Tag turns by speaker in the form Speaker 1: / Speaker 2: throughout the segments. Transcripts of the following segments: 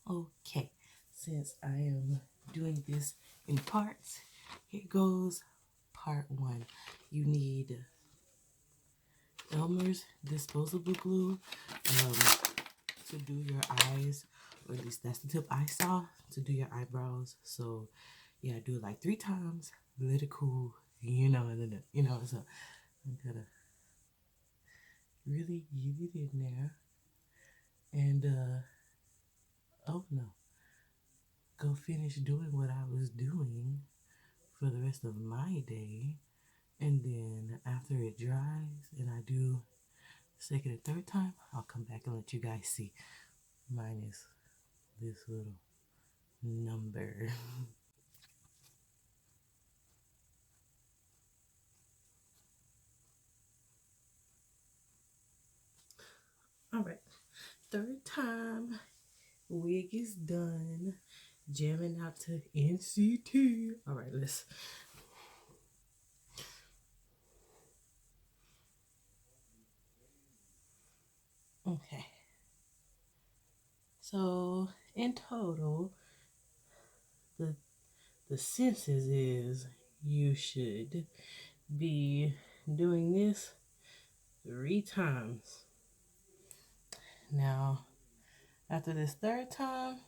Speaker 1: Okay, since I am doing this in parts, here goes part one. You need Elmer's disposable glue to do your eyes, or at least that's the tip I saw to do your eyebrows. So yeah, do it like 3 times, let it cool, and then so I'm gonna really get it in there and oh no, go finish doing what I was doing for the rest of my day. And then after it dries and I do second and third time, I'll come back and let you guys see. Minus this little number. All right, third time, wig is done. Jamming out to NCT. All right, let's. Okay. So in total, the the census is you should be doing this 3 times. Now, after this third time,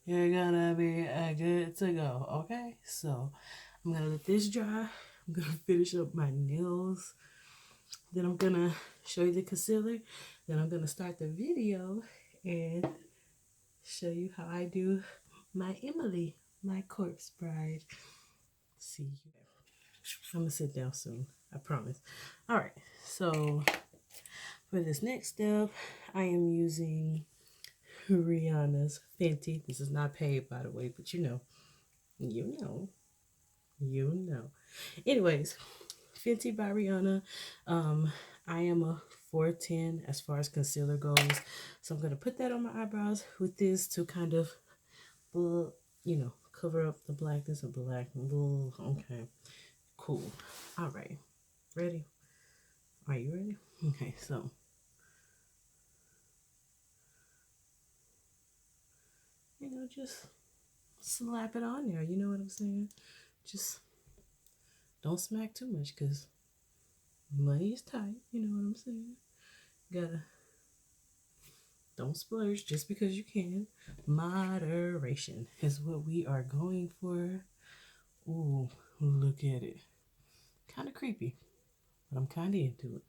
Speaker 1: you're gonna be good to go. Okay, so I'm gonna let this dry. I'm gonna finish up my nails. Then I'm gonna show you the concealer. Then I'm gonna start the video and show you how I do my Emily, my corpse bride. See you. I'm gonna sit down soon. I promise. All right. So for this next step, I am using Rihanna's Fenty. This is not paid, by the way, but you know. Anyways, Fenty by Rihanna. I am a 410 as far as concealer goes, so I'm gonna put that on my eyebrows with this to kind of, cover up the blackness of black. Okay, cool. All right, ready? Are you ready? Okay, so just slap it on there. You know what I'm saying? Just don't smack too much because money is tight. You know what I'm saying? Gotta don't splurge just because you can. Moderation is what we are going for. Ooh, look at it. Kind of creepy, but I'm kind of into it.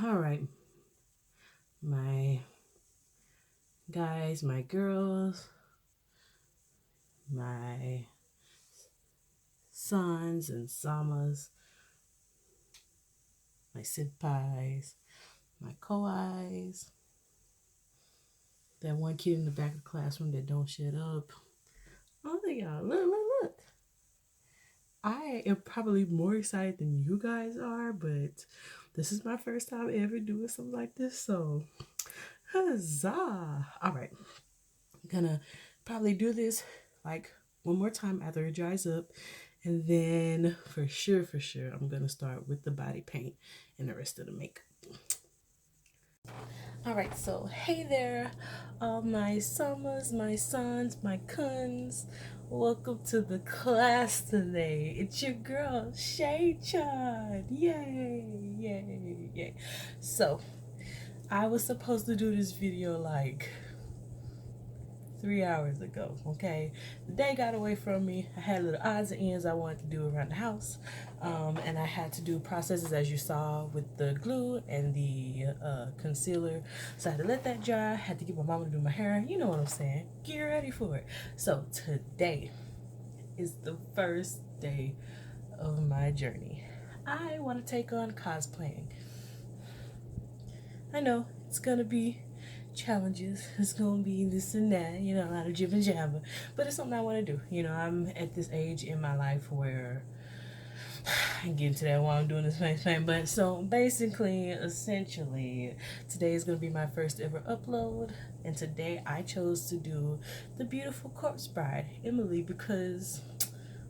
Speaker 1: All right, my guys, my girls, my sons and samas, my senpais, my koais, that one kid in the back of the classroom that don't shut up. All of y'all, look. I am probably more excited than you guys are, but this is my first time ever doing something like this, so huzzah! All right, I'm gonna probably do this like one more time after it dries up, and then for sure, I'm gonna start with the body paint and the rest of the makeup. All right, so hey there, all my summers, my sons, my kuns. Welcome to the class today. It's your girl, Shay Chan. Yay, yay, yay. So, I was supposed to do this video like 3 hours ago, okay? The day got away from me. I had little odds and ends I wanted to do around the house. And I had to do processes as you saw with the glue and the concealer. So I had to let that dry. I had to get my mama to do my hair. You know what I'm saying? Get ready for it. So today is the first day of my journey. I want to take on cosplaying. I know it's gonna be challenges. It's gonna be this and that, a lot of jib and jabber. But it's something I want to do. I'm at this age in my life where I can get into that while I'm doing this thing. But so basically, essentially, today is gonna be my first ever upload, and today I chose to do the beautiful corpse bride, Emily, because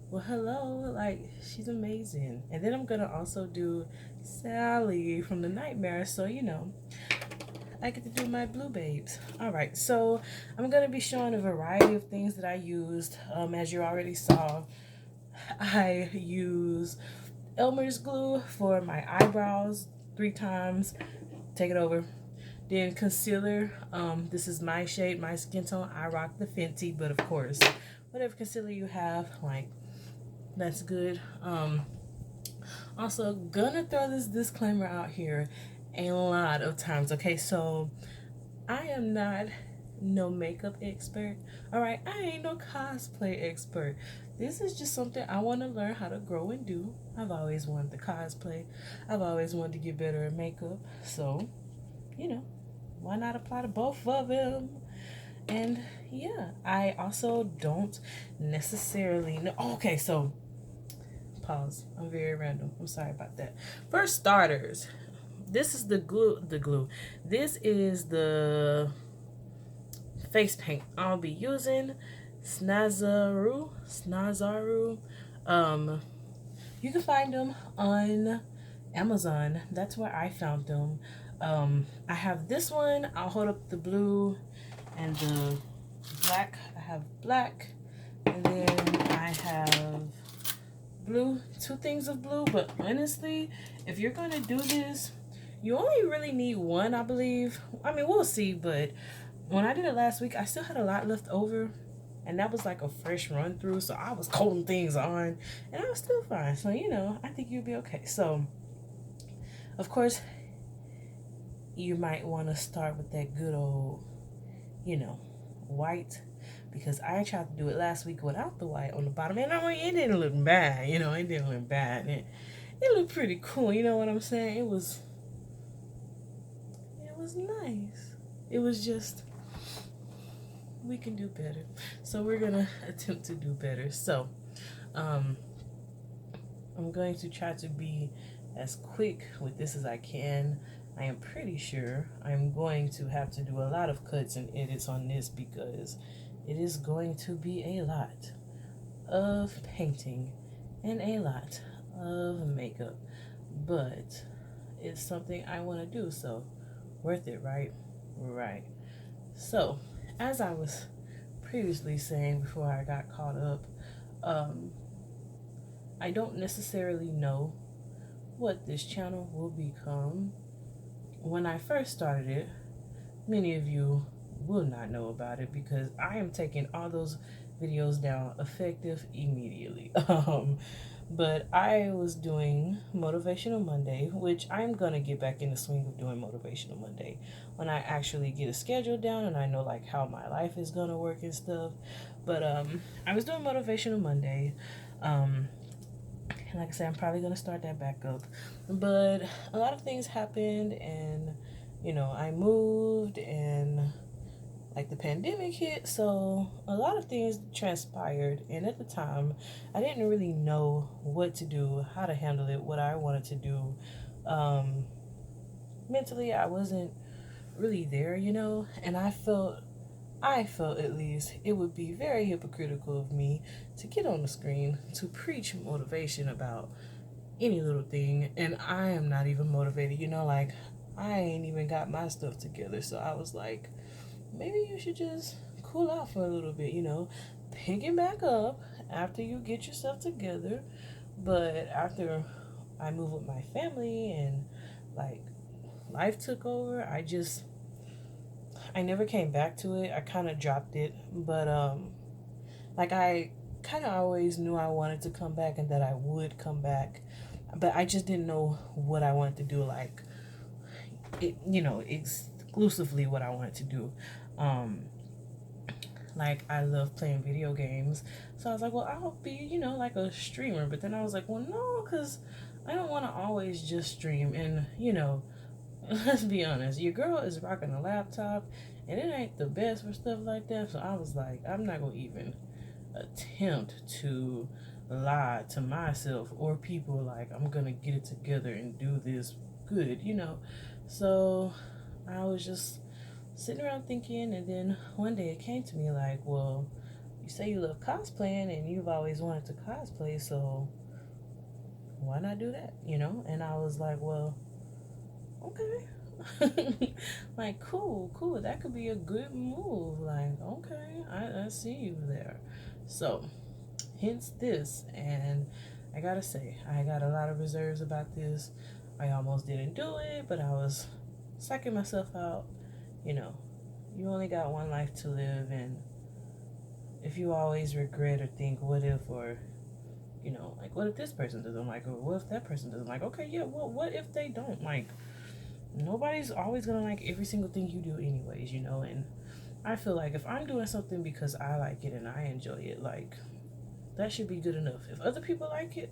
Speaker 1: well, hello, like she's amazing. And then I'm gonna also do Sally from the Nightmare. So I get to do my blue babes. All right, so I'm gonna be showing a variety of things that I used. As you already saw, I use Elmer's glue for my eyebrows 3 times. Take it over. Then concealer. This is my shade, my skin tone. I rock the Fenty, but of course, whatever concealer you have, like, that's good. Also, gonna throw this disclaimer out here a lot of times. Okay, so I am not no makeup expert. All right, I ain't no cosplay expert. This is just something I want to learn how to grow and do. I've always wanted to cosplay. I've always wanted to get better at makeup. So, you know, why not apply to both of them? And yeah, I also don't necessarily know. Okay, so pause. I'm very random. I'm sorry about that. For starters, this is the glue. This is the face paint I'll be using. Snazaru. You can find them on Amazon. That's where I found them. I have this one. I'll hold up the blue and the black. I have black, and then I have blue. 2 things of blue. But honestly, if you're gonna do this, you only really need 1, I believe. I mean, we'll see, but when I did it last week, I still had a lot left over, and that was like a fresh run through, so I was coating things on, and I was still fine. So, you know, I think you'll be okay. So, of course, you might want to start with that good old, you know, white, because I tried to do it last week without the white on the bottom, and I mean, it didn't look bad, you know, it didn't look bad. It looked pretty cool, you know what I'm saying? It was nice. It was just, we can do better. So we're gonna attempt to do better. So I'm going to try to be as quick with this as I can. I am pretty sure I'm going to have to do a lot of cuts and edits on this because it is going to be a lot of painting and a lot of makeup, but it's something I want to do, so worth it, right? Right. So, as I was previously saying before I got caught up, I don't necessarily know what this channel will become. When I first started it, many of you will not know about it because I am taking all those videos down effective immediately. But I was doing Motivational Monday, which I'm going to get back in the swing of doing Motivational Monday when I actually get a schedule down and I know like how my life is going to work and stuff. But I was doing Motivational Monday. And like I said, I'm probably going to start that back up. But a lot of things happened and, you know, I moved and like the pandemic hit, so a lot of things transpired, and at the time I didn't really know what to do, how to handle it, what I wanted to do. Mentally I wasn't really there, you know, and I felt at least it would be very hypocritical of me to get on the screen to preach motivation about any little thing, and I am not even motivated, you know, like I ain't even got my stuff together. So I was like, maybe you should just cool out for a little bit, you know, pick it back up after you get yourself together. But after I moved with my family and like life took over, I never came back to it. I kind of dropped it, but like I kind of always knew I wanted to come back and that I would come back, but I just didn't know what I wanted to do, like it, you know, exclusively what I wanted to do. Like I love playing video games, so I was like, well, I'll be, you know, like a streamer. But then I was like, well, no, because I don't want to always just stream. And you know, let's be honest, your girl is rocking a laptop and it ain't the best for stuff like that. So I was like, I'm not gonna even attempt to lie to myself or people like I'm gonna get it together and do this good, you know. So I was just sitting around thinking, and then one day it came to me like, well, you say you love cosplaying and you've always wanted to cosplay, so why not do that, you know? And I was like, well, okay, Like, cool. That could be a good move. Like, okay, I see you there. So, hence this. And I gotta say, I got a lot of reserves about this. I almost didn't do it, but I was psyching myself out. You know, you only got one life to live, and if you always regret or think, what if, or like, what if this person doesn't like, or what if that person doesn't like? Okay, yeah, well, what if they don't like? Nobody's always gonna like every single thing you do, anyways, and I feel like if I'm doing something because I like it and I enjoy it, like, that should be good enough. If other people like it,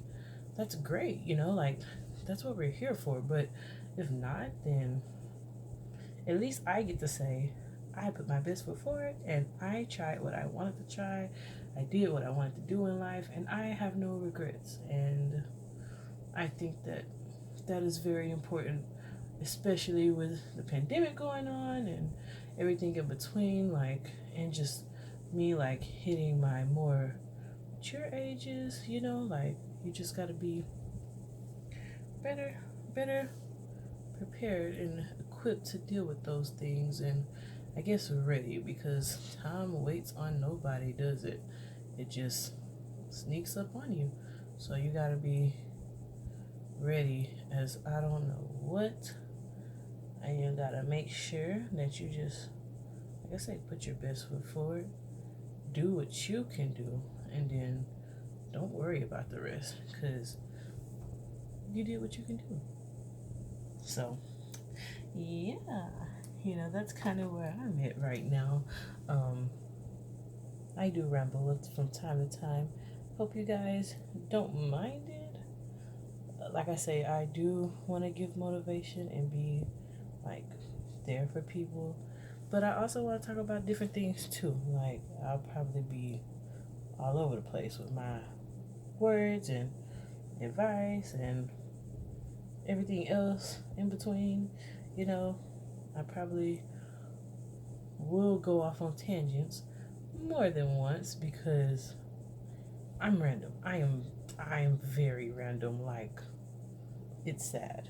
Speaker 1: that's great, like, that's what we're here for. But if not, then at least I get to say, I put my best foot forward and I tried what I wanted to try. I did what I wanted to do in life, and I have no regrets. And I think that that is very important, especially with the pandemic going on and everything in between, like, and just me, like, hitting my more mature ages, like, you just got to be better prepared and equipped to deal with those things. And I guess ready, because time waits on nobody, does it? It just sneaks up on you. So you got to be ready as I don't know what. And you got to make sure that you just, like I say, put your best foot forward, do what you can do, and then don't worry about the rest, because you did what you can do. So, yeah, that's kind of where I'm at right now. I do ramble from time to time. Hope you guys don't mind it. Like I say, I do want to give motivation and be, like, there for people. But I also want to talk about different things too. Like, I'll probably be all over the place with my words and advice and everything else in between. I probably will go off on tangents more than once, because I'm random. I am very random. Like, it's sad.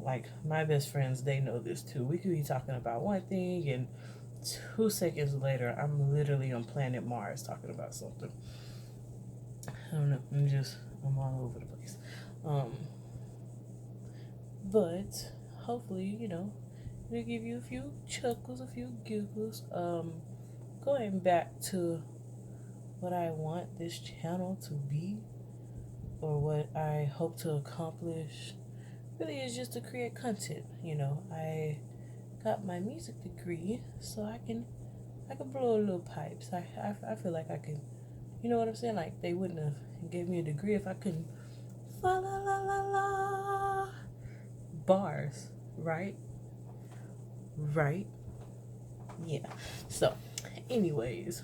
Speaker 1: Like, my best friends, they know this too. We could be talking about one thing, and 2 seconds later, I'm literally on planet Mars talking about something. I don't know. I'm all over the place. But hopefully, it'll give you a few chuckles, a few giggles. Going back to what I want this channel to be, or what I hope to accomplish, really is just to create content. I got my music degree, so I can blow little pipes. I feel like I can, you know what I'm saying? Like, they wouldn't have gave me a degree if I couldn't fa la la la la bars, right? Right? Yeah. So, anyways,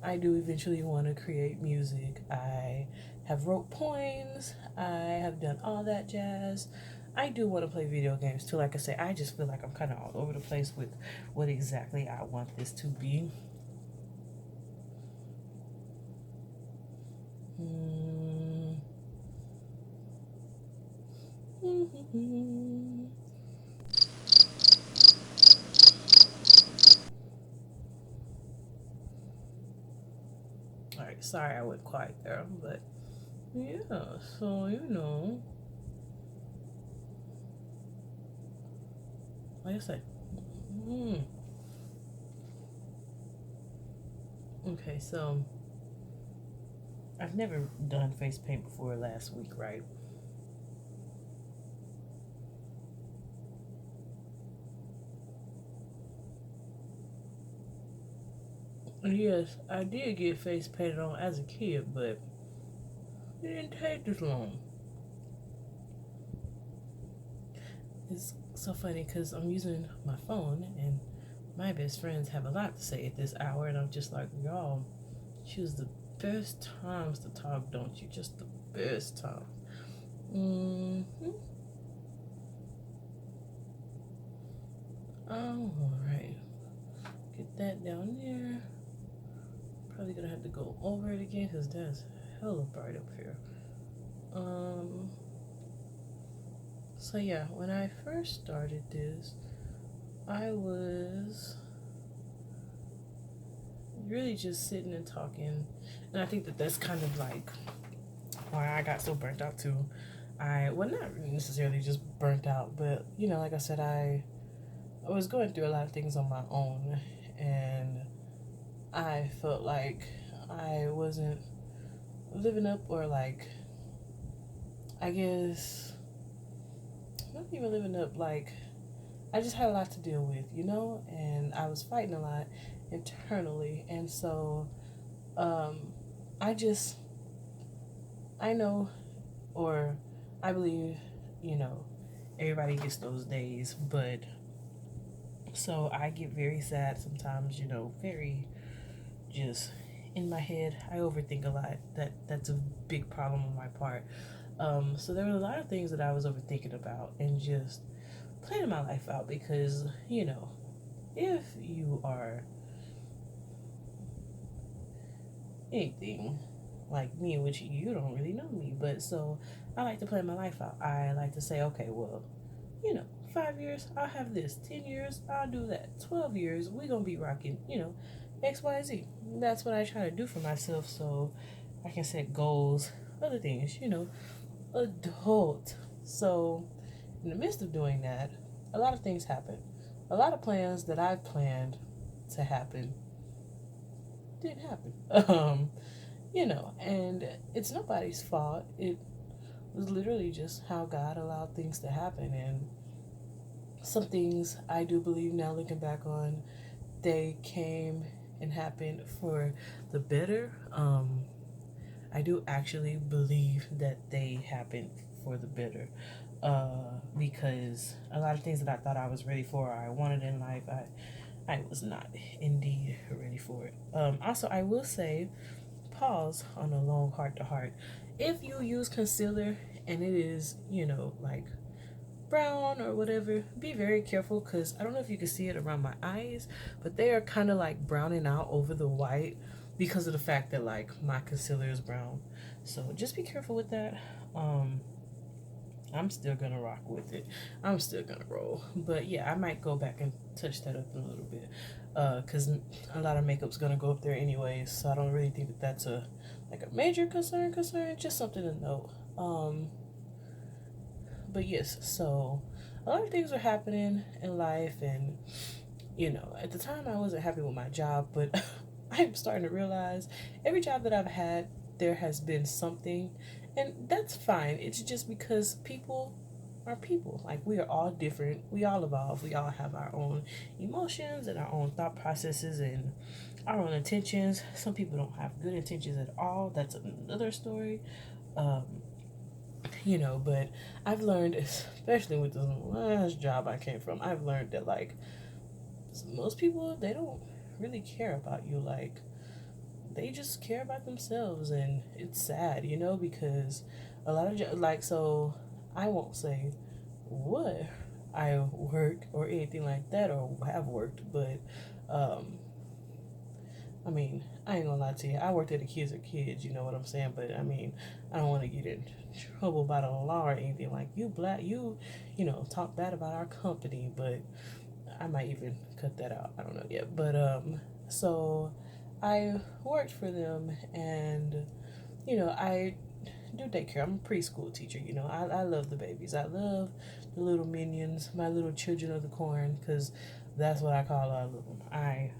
Speaker 1: I do eventually want to create music. I have wrote poems. I have done all that jazz. I do want to play video games too. Like I say, I just feel like I'm kind of all over the place with what exactly I want this to be. Alright, sorry I went quiet there, but yeah, so like I said, okay, so I've never done face paint before last week, right? Yes, I did get face painted on as a kid, but it didn't take this long. It's so funny because I'm using my phone, and my best friends have a lot to say at this hour, and I'm just like, y'all, choose the best times to talk, don't you? Just the best times. Alright. Get that down there. Probably gonna have to go over it again because that's hella bright up here. So yeah, when I first started this, I was really just sitting and talking, and I think that that's kind of like why I got so burnt out too. I well, not necessarily just burnt out, but like I said, I was going through a lot of things on my own, and I felt like I wasn't living up, or like, I guess not even living up, like I just had a lot to deal with, and I was fighting a lot internally. And so I just, I know, or I believe, everybody gets those days, but so I get very sad sometimes, very just in my head. I overthink a lot. That's a big problem on my part. So there were a lot of things that I was overthinking about and just planning my life out, because if you are anything like me, which you don't really know me, but so I like to plan my life out. I like to say, okay, well, 5 years I'll have this, 10 years I'll do that, 12 years we gonna be rocking, XYZ. That's what I try to do for myself, so I can set goals, other things, adult. So in the midst of doing that, a lot of things happen. A lot of plans that I planned to happen didn't happen. And it's nobody's fault. It was literally just how God allowed things to happen. And some things I do believe now, looking back on, they came and happened for the better. I do actually believe that they happened for the better. Because a lot of things that I thought I was ready for, or I wanted in life, I was not indeed ready for it. Also, I will say, pause on a long heart to heart. If you use concealer and it is, like brown or whatever, be very careful, because I don't know if you can see it around my eyes, but they are kind of like browning out over the white because of the fact that like my concealer is brown. So just be careful with that. I'm still gonna rock with it. I'm still gonna roll. But yeah, I might go back and touch that up in a little bit. Cause a lot of makeup's gonna go up there anyways. So I don't really think that that's a major concern. Just something to note. But yes, so a lot of things are happening in life, and at the time I wasn't happy with my job, but I'm starting to realize every job that I've had, there has been something, and that's fine. It's just because people are people. Like, we are all different. We all evolve. We all have our own emotions and our own thought processes and our own intentions. Some people don't have good intentions at all. That's another story. Um, but I've learned, especially with the last job I came from, I've learned that like most people, they don't really care about you. Like, they just care about themselves, and it's sad, because a lot of so I won't say what I work or anything like that, or have worked, but I mean, I ain't gonna lie to you, I worked at a kids are kids, you know what I'm saying? But I mean, I don't want to get in trouble by the law or anything. Like, you black, talk bad about our company, but I might even cut that out. I don't know yet. But so I worked for them, and I do daycare. I'm a preschool teacher. I love the babies. I love the little minions, my little children of the corn, because that's what I call all of them. I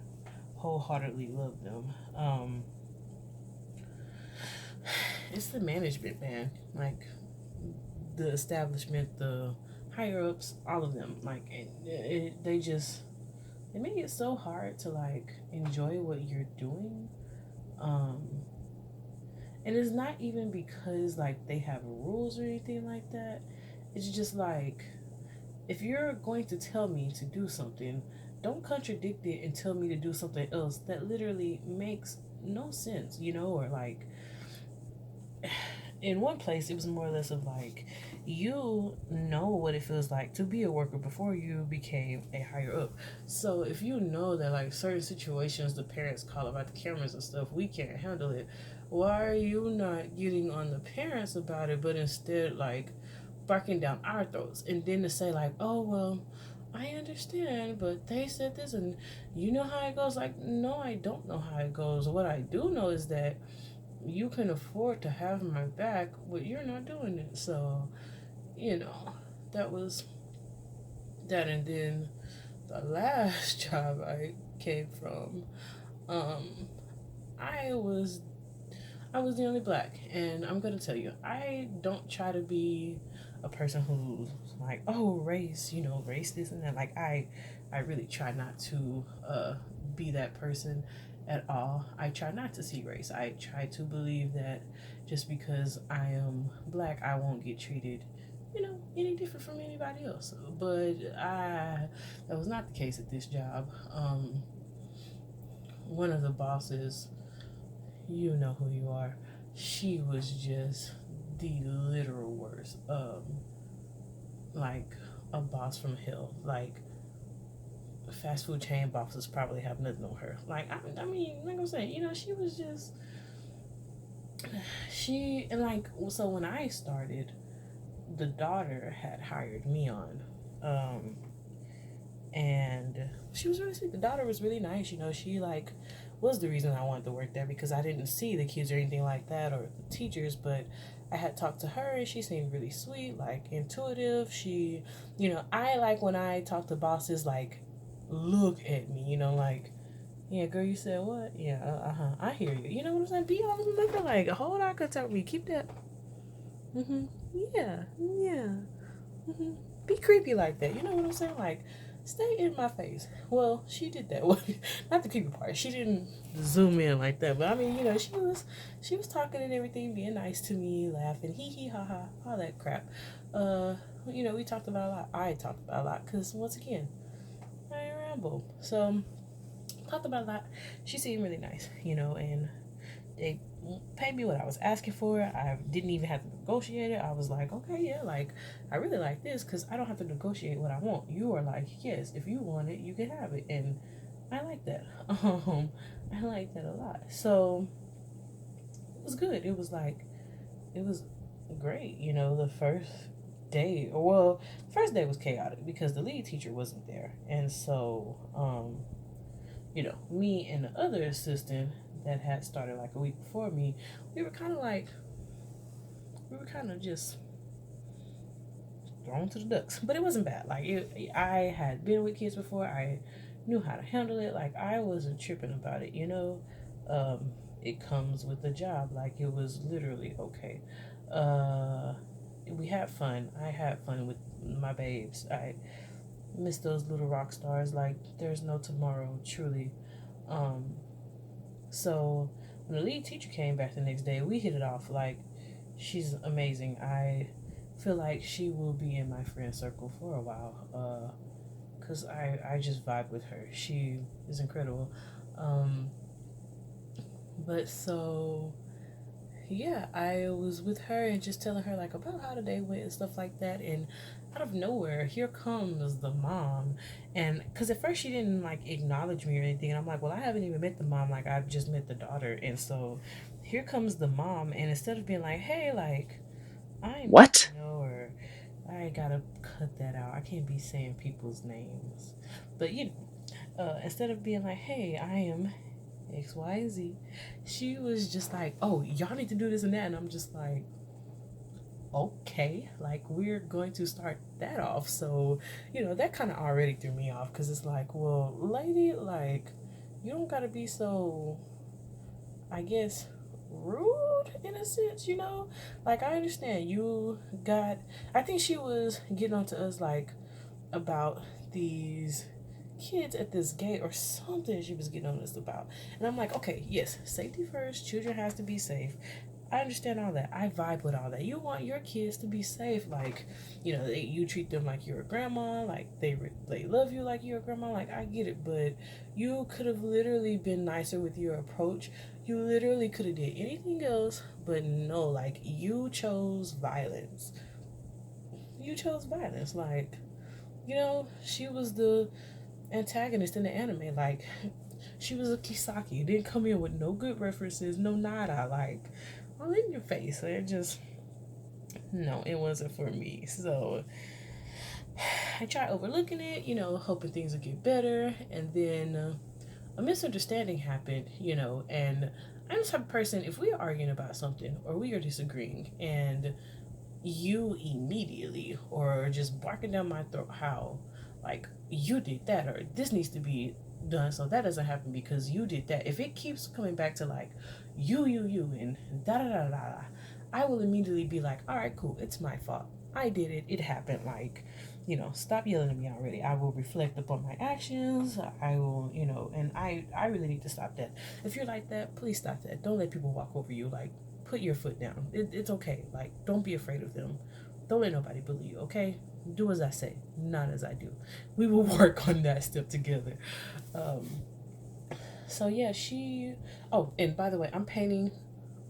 Speaker 1: wholeheartedly love them. It's the management, man. Like, the establishment, the higher ups, all of them. Like, they just, they make it so hard to like enjoy what you're doing. Um, and it's not even because like they have rules or anything like that. It's just like, if you're going to tell me to do something, don't contradict it and tell me to do something else that literally makes no sense, or like, in one place it was more or less of like, you know what it feels like to be a worker before you became a higher up. So if you know that like certain situations the parents call about the cameras and stuff, we can't handle it, why are you not getting on the parents about it, but instead like barking down our throats, and then to say like, oh well, I understand, but they said this, and you know how it goes. Like, no, I don't know how it goes. What I do know is that you can afford to have my back, but you're not doing it. So, you know, that was that. And then the last job I came from, um, I was I was the only black, and I'm gonna tell you, I don't try to be a person who's like, oh, race, race this and that. Like, I really try not to be that person at all. I try not to see race. I try to believe that just because I am black, I won't get treated, any different from anybody else. But that was not the case at this job. One of the bosses, you know who you are. She was just the literal worst. Like a boss from hell. Like fast food chain bosses probably have nothing on her. Like I mean, like I'm saying, she was just and like so when I started, the daughter had hired me on, and she was really sweet. The daughter was really nice. She like was the reason I wanted to work there because I didn't see the kids or anything like that or the teachers, but I had talked to her and she seemed really sweet, like intuitive. She, I like when I talk to bosses, like, look at me, like, yeah, girl, you said what? Yeah, I hear you. You know what I'm saying? Be all looking like, hold on, contact me. Keep that. Yeah, yeah. Be creepy like that. You know what I'm saying? Like, stay in my face. Well, she did that. Not the creepy part. She didn't zoom in like that. But I mean, she was talking and everything, being nice to me, laughing, hee hee ha ha, all that crap. We talked about a lot. I talked about a lot because once again, I ramble. So talked about a lot. She seemed really nice, and they paid me what I was asking for. I didn't even have to negotiate it. I was like, okay, yeah, like, I really like this because I don't have to negotiate what I want. You are like, yes, if you want it, you can have it. And I like that. I like that a lot. So it was good. It was great. The first day was chaotic because the lead teacher wasn't there. And so, me and the other assistant that had started like a week before me, we were kind of just thrown to the ducks. But it wasn't bad. Like, I had been with kids before. I knew how to handle it. Like, I wasn't tripping about it, it comes with the job. Like, it was literally okay. We had fun. I had fun with my babes. I miss those little rock stars. Like, there's no tomorrow, truly. So when the lead teacher came back the next day, we hit it off. Like, she's amazing. I feel like she will be in my friend circle for a while. Cause I just vibe with her. She is incredible. But so yeah, I was with her and just telling her like about how the day went and stuff like that, and out of nowhere, here comes the mom, and because at first she didn't like acknowledge me or anything, and I'm like, well, I haven't even met the mom, like I've just met the daughter, and so here comes the mom, and instead of being like, hey, like I'm
Speaker 2: What?
Speaker 1: or I gotta cut that out. I can't be saying people's names, but instead of being like, hey, I am XYZ, she was just like, oh, y'all need to do this and that. And I'm just like, okay, like, we're going to start that off. So, that kind of already threw me off because it's like, well, lady, like, you don't got to be so, I guess, rude in a sense, Like, I understand I think she was getting on to us, like, about these kids at this gate or something she was getting on us about. And I'm like, okay, yes, safety first. Children has to be safe. I understand all that. I vibe with all that. You want your kids to be safe, like, you treat them like you're a grandma, like they love you like you're a grandma. Like, I get it, but you could have literally been nicer with your approach. You literally could have did anything else, but no, like, you chose violence. You chose violence, like, she was the antagonist in the anime. Like, she was a Kisaki. Didn't come in with no good references, no nada, like, all in your face. They're just no, it wasn't for me. So I tried overlooking it, hoping things would get better. And then a misunderstanding happened, and I'm the type of person, if we are arguing about something or we are disagreeing, and you immediately or just barking down my throat how like you did that or this needs to be done so that doesn't happen because you did that, if it keeps coming back to like you and da da da da da, I will immediately be like, all right, cool, it's my fault, I did it, it happened, like, stop yelling at me already. I will reflect upon my actions. I will, and I really need to stop that. If you're like that, please stop that. Don't let people walk over you. Like, put your foot down. It's okay. Like, don't be afraid of them. Don't let nobody bully you, okay? Do as I say, not as I do. We will work on that step together. Um, so yeah, oh, and by the way, I'm painting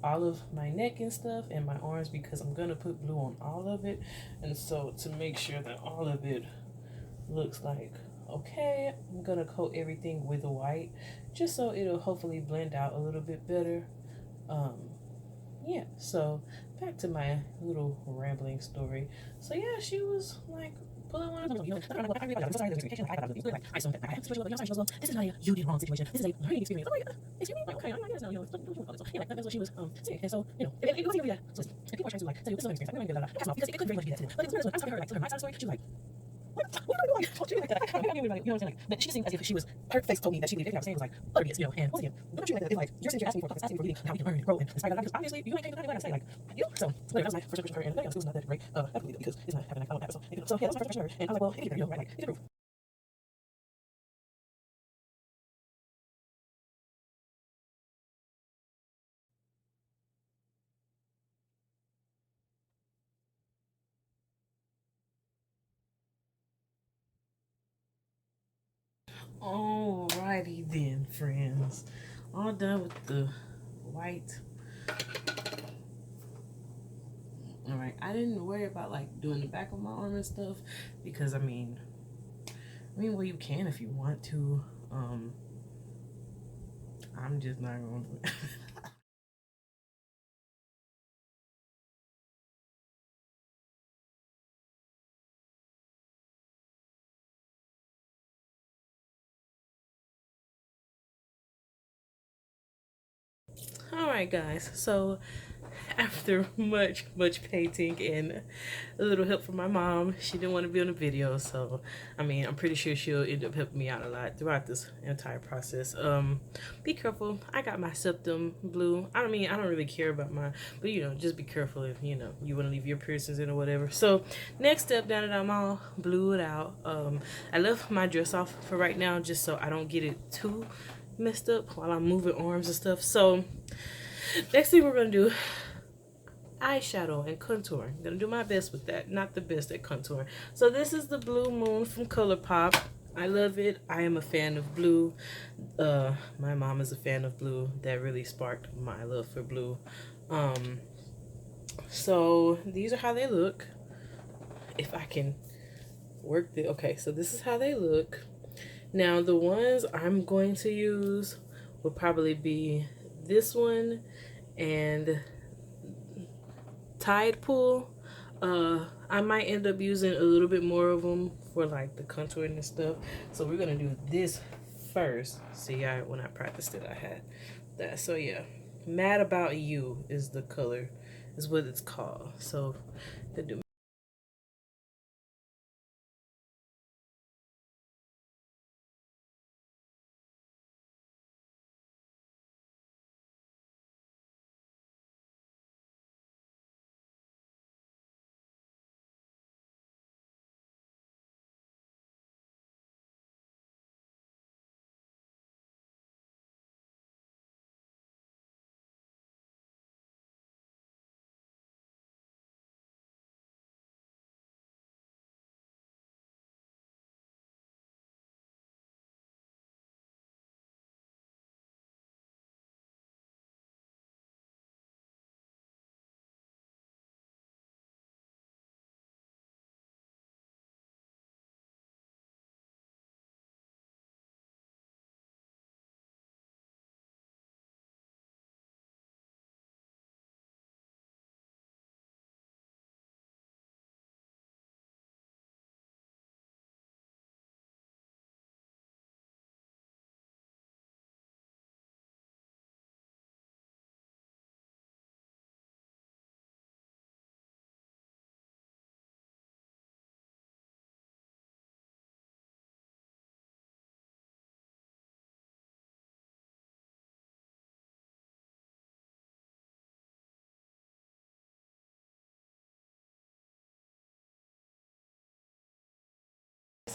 Speaker 1: all of my neck and stuff and my arms because I'm gonna put blue on all of it. And so to make sure that all of it looks like okay, I'm gonna coat everything with white just so it'll hopefully blend out a little bit better. Um, yeah, so back to my little rambling story. So yeah, she was like pulling one of those, I'm sorry, there's communication, like, I just don't, I have a situation, this is not a you did wrong situation, this is a learning experience. Oh my god, it's you, like, okay, I guess, so yeah, that's what she was saying. And so, it wasn't even that. So listen, and people are trying to like tell you this is a learning experience, like, I'm not because it could very much be that today. But it's one of those, I'm talking to her, like, tell her my side of the story, she's like, what are you doing? She like that. I don't even like, what I'm saying? Like, but she seemed as if she was, her face told me that she believed everything I was saying was like, utterly, and once again, don't you like that? It's like, you're sitting here asking me for topics, asking me for reading, and how we can learn and grow and inspire that, because obviously, you ain't taking the time to say, like, so that was my first impression of her, and the school's not that great, I believe it, because it's not happening, I don't have it, so yeah, that was my first impression of her, and I was like, well, hey, right, like, it's a proof. Alrighty then, friends. All done with the white. Alright, I didn't worry about like doing the back of my arm and stuff because well, you can if you want to. I'm just not gonna do it. Alright, guys, so after much painting and a little help from my mom, she didn't want to be on the video, so I'm pretty sure she'll end up helping me out a lot throughout this entire process. Be careful, I got my septum blue. I don't really care about mine, but just be careful if you want to leave your piercings in or whatever. So next step, now that I'm all blued out, I left my dress off for right now just so I don't get it too messed up while I'm moving arms and stuff. So next thing we're gonna do, eyeshadow and contour. I'm gonna do my best with that. Not the best at contour. So this is the Blue Moon from ColourPop. I love it. I am a fan of blue. My mom is a fan of blue. That really sparked my love for blue. So these are how they look. If I can work the okay, so this is how they look. Now the ones I'm going to use will probably be this one and Tide Pool. I might end up using a little bit more of them for like the contouring and stuff. So we're gonna do this first. See, when I practiced it, I had that. So yeah, Mad About You is the color, is what it's called. So gonna do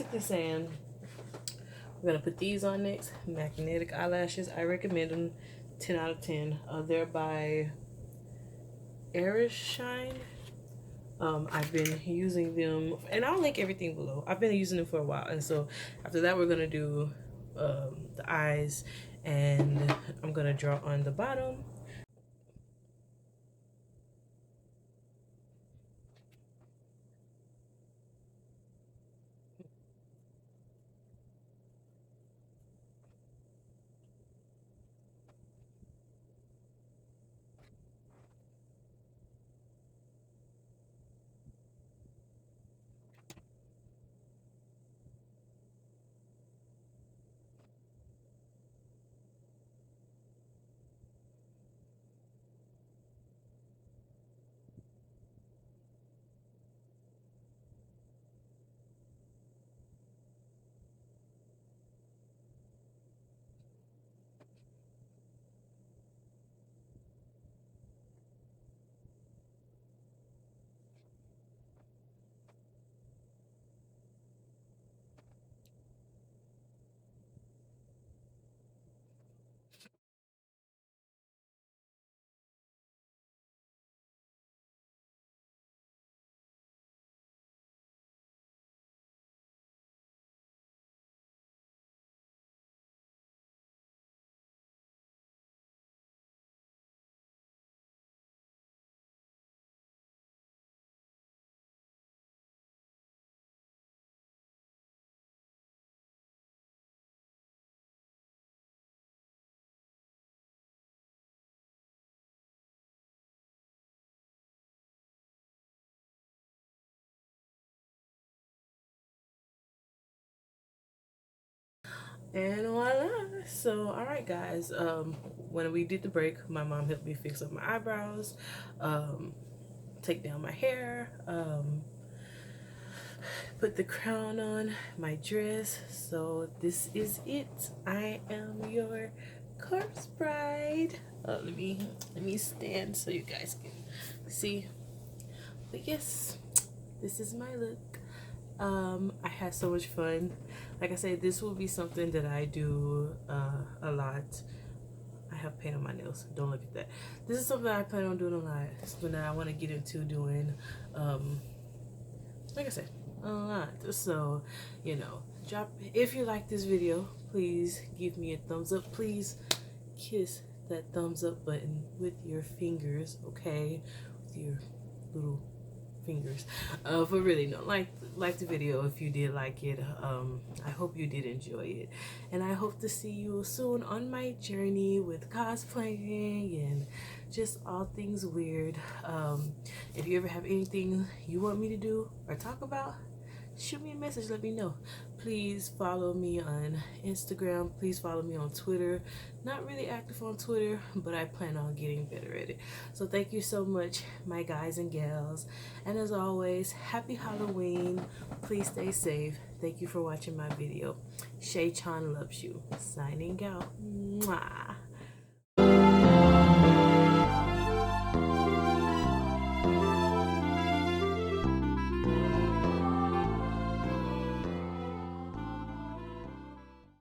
Speaker 1: basically saying we're gonna put these on next. Magnetic eyelashes. I recommend them. 10 out of 10. They're by Airish Shine. I've been using them, and I'll link everything below. I've been using them for a while, and so after that, we're gonna do the eyes, and I'm gonna draw on the bottom. And voila. So, all right, guys. When we did the break, my mom helped me fix up my eyebrows, take down my hair, put the crown on my dress. So this is it. I am your corpse bride. Let me stand so you guys can see. But yes, this is my look. I had so much fun. Like I said, this will be something that I do a lot. I have paint on my nails. Don't look at that. This is something I plan on doing a lot. Something that I want to get into doing. Like I said, a lot. So, drop. If you like this video, please give me a thumbs up. Please kiss that thumbs up button with your fingers, okay? With your little fingers. But really, no, like the video if you did like it. I hope you did enjoy it, and I hope to see you soon on my journey with cosplaying and just all things weird. If you ever have anything you want me to do or talk about, shoot me a message, let me know. Please follow me on Instagram. Please follow me on Twitter. Not really active on Twitter, but I plan on getting better at it. So thank you so much, my guys and gals. And as always, happy Halloween. Please stay safe. Thank you for watching my video. Shay Chan loves you. Signing out. Mwah.